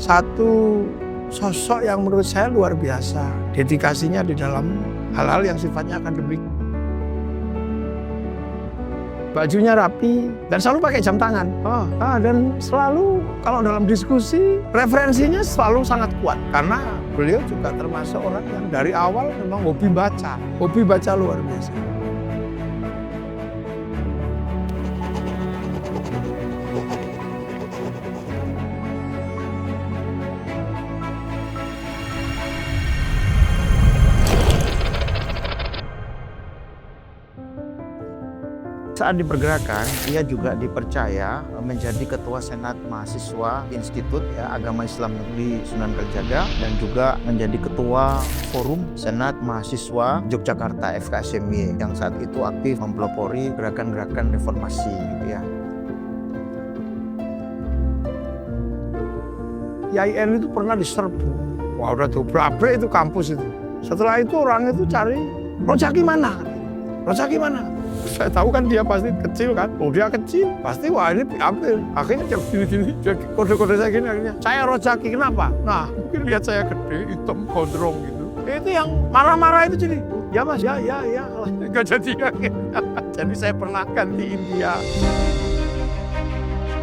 satu sosok yang menurut saya luar biasa. Dedikasinya di dalam hal-hal yang sifatnya akademik. Bajunya rapi dan selalu pakai jam tangan. Dan selalu kalau dalam diskusi referensinya selalu sangat kuat karena beliau juga termasuk orang yang dari awal memang hobi baca luar biasa. Saat di pergerakan, ia juga dipercaya menjadi Ketua Senat Mahasiswa Institut Agama Islam Negeri Sunan Kalijaga dan juga menjadi Ketua Forum Senat Mahasiswa Yogyakarta FKSMY yang saat itu aktif mempelopori gerakan-gerakan reformasi gitu ya. IAIN itu pernah diserbu. Wah udah tuh berapa itu kampus itu. Setelah itu orang itu cari Rojaki mana? Rojaki mana? Saya tahu kan dia pasti kecil kan. Dia kecil, pasti wah ini diambil. Akhirnya dia gini-gini, dia kode-kode saya gini akhirnya. Saya Rojaki, kenapa? Nah, mungkin lihat saya gede, hitam, gondrong gitu. Itu yang marah-marah itu jadi, ya mas, ya. Nggak jadi. Jadi saya pernah gantiin dia.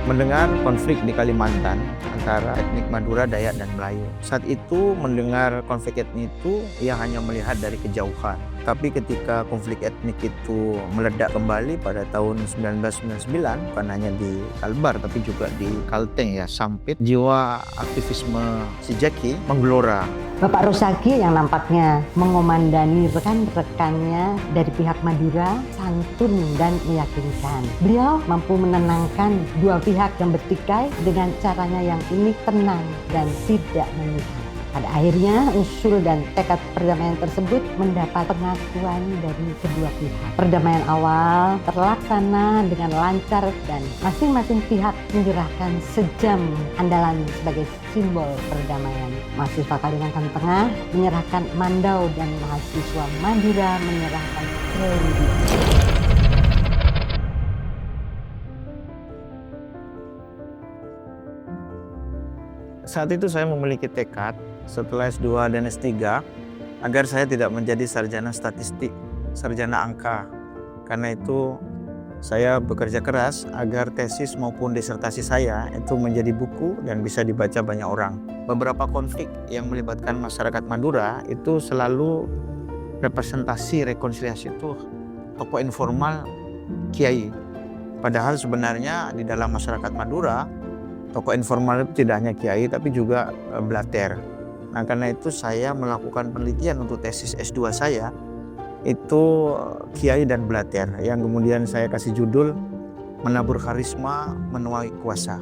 Mendengar konflik di Kalimantan antara etnik Madura, Dayak, dan Melayu. Saat itu mendengar konflik etnik itu, ia hanya melihat dari kejauhan. Tapi ketika konflik etnik itu meledak kembali pada tahun 1999, bukan hanya di Kalbar tapi juga di Kalteng ya, Sampit, jiwa aktivisme si Jaki menggelora. Bapak Rojaki yang nampaknya mengomandani rekan-rekannya dari pihak Madura santun dan meyakinkan. Beliau mampu menenangkan dua pihak yang bertikai dengan caranya yang unik, tenang dan tidak memihak. Pada akhirnya usul dan tekad perdamaian tersebut mendapat pengakuan dari kedua pihak. Perdamaian awal terlaksana dengan lancar dan masing-masing pihak menyerahkan sejam andalan sebagai simbol perdamaian. Mahasiswa Kalimantan Tengah menyerahkan mandau dan mahasiswa Madura menyerahkan keludi. Saat itu saya memiliki tekad setelah S2 dan S3 agar saya tidak menjadi sarjana statistik, sarjana angka. Karena itu saya bekerja keras agar tesis maupun disertasi saya itu menjadi buku dan bisa dibaca banyak orang. Beberapa konflik yang melibatkan masyarakat Madura itu selalu representasi rekonsiliasi itu tokoh informal kiai. Padahal sebenarnya di dalam masyarakat Madura tokoh informal itu tidak hanya kiai tapi juga blater. Nah karena itu saya melakukan penelitian untuk tesis S2 saya itu kiai dan blater yang kemudian saya kasih judul Menabur Karisma Menuai Kuasa.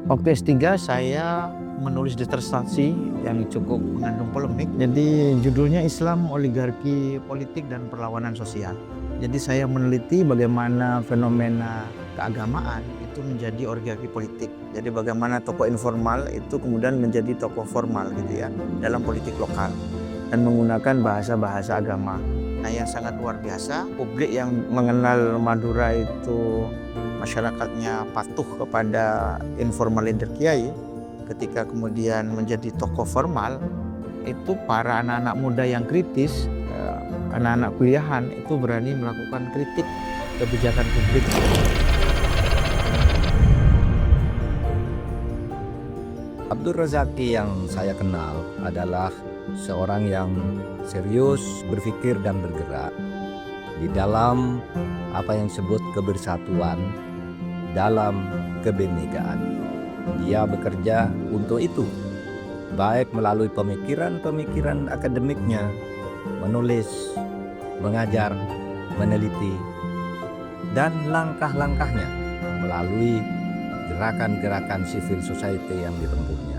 Waktu S3 saya menulis disertasi yang cukup mengandung polemik. Jadi judulnya Islam, Oligarki Politik dan Perlawanan Sosial. Jadi saya meneliti bagaimana fenomena keagamaan itu menjadi oligarki politik. Jadi bagaimana tokoh informal itu kemudian menjadi tokoh formal gitu ya dalam politik lokal dan menggunakan bahasa-bahasa agama. Nah yang sangat luar biasa, publik yang mengenal Madura itu masyarakatnya patuh kepada informal leader kiai, ketika kemudian menjadi tokoh formal itu para anak-anak muda yang kritis, anak-anak kuliahan itu berani melakukan kritik kebijakan publik. Abdur Rojaki yang saya kenal adalah seorang yang serius berpikir dan bergerak di dalam apa yang disebut kebersatuan dalam kebinekaan. Dia bekerja untuk itu, baik melalui pemikiran-pemikiran akademiknya, menulis, mengajar, meneliti, dan langkah-langkahnya melalui gerakan-gerakan civil society yang ditempuhnya.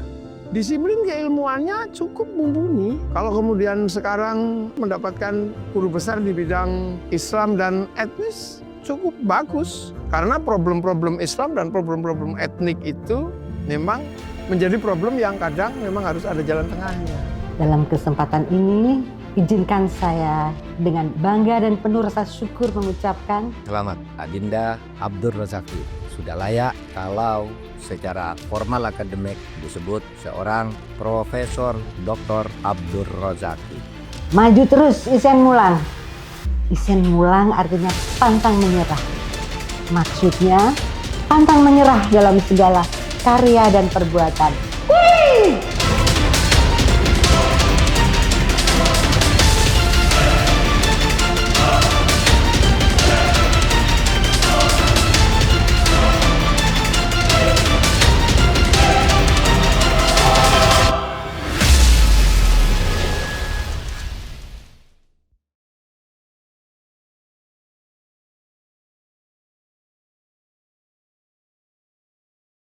Disiplin keilmuannya cukup mumpuni. Kalau kemudian sekarang mendapatkan guru besar di bidang Islam dan etnis, cukup bagus. Karena problem-problem Islam dan problem-problem etnik itu memang menjadi problem yang kadang memang harus ada jalan tengahnya. Dalam kesempatan ini, izinkan saya dengan bangga dan penuh rasa syukur mengucapkan Selamat Adinda Abdur Rojaki sudah layak kalau secara formal akademik disebut seorang Profesor Dr. Abdur Rozaki. Maju terus Isen Mulang. Isen Mulang artinya pantang menyerah. Maksudnya pantang menyerah dalam segala karya dan perbuatan.